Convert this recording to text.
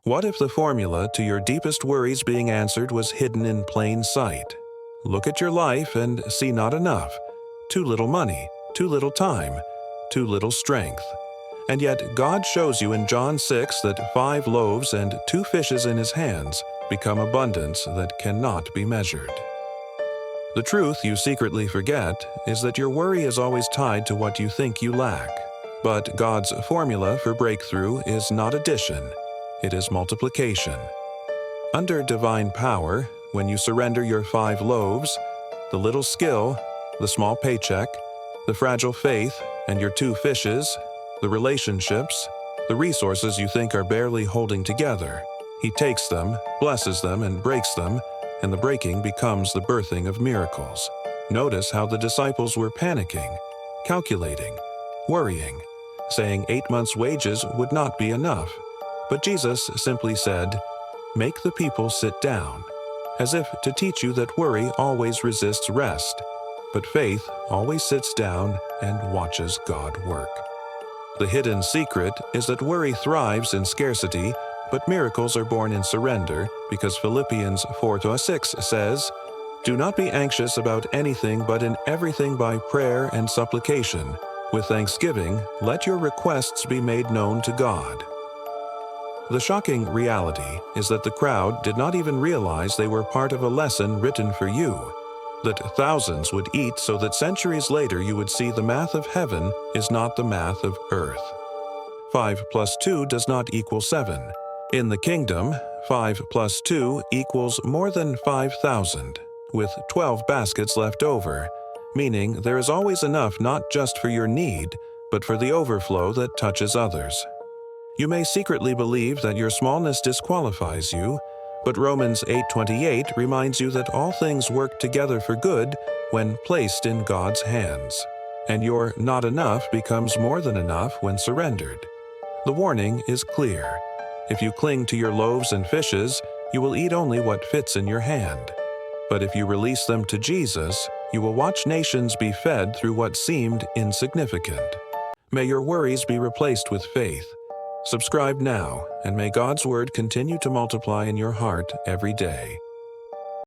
What if the formula to your deepest worries being answered was hidden in plain sight? Look at your life and see not enough. Too little money, too little time, too little strength. And yet God shows you in John 6 that 5 loaves and 2 fishes in his hands become abundance that cannot be measured. The truth you secretly forget is that your worry is always tied to what you think you lack. But God's formula for breakthrough is not addition, it is multiplication. Under divine power, when you surrender your 5 loaves, the little skill, the small paycheck, the fragile faith, and your 2 fishes, the relationships, the resources you think are barely holding together, he takes them, blesses them, and breaks them, and the breaking becomes the birthing of miracles. Notice how the disciples were panicking, calculating, worrying, saying 8 months' wages would not be enough. But Jesus simply said, "Make the people sit down," as if to teach you that worry always resists rest, but faith always sits down and watches God work. The hidden secret is that worry thrives in scarcity, but miracles are born in surrender, because Philippians 4:6 says, "Do not be anxious about anything, but in everything by prayer and supplication. With thanksgiving, let your requests be made known to God." The shocking reality is that the crowd did not even realize they were part of a lesson written for you, that thousands would eat so that centuries later you would see the math of heaven is not the math of earth. 5 plus 2 does not equal 7. In the kingdom, 5 plus 2 equals more than 5,000, with 12 baskets left over, meaning there is always enough not just for your need, but for the overflow that touches others. You may secretly believe that your smallness disqualifies you, but Romans 8:28 reminds you that all things work together for good when placed in God's hands, and your not enough becomes more than enough when surrendered. The warning is clear. If you cling to your loaves and fishes, you will eat only what fits in your hand. But if you release them to Jesus, you will watch nations be fed through what seemed insignificant. May your worries be replaced with faith. Subscribe now, and may God's Word continue to multiply in your heart every day.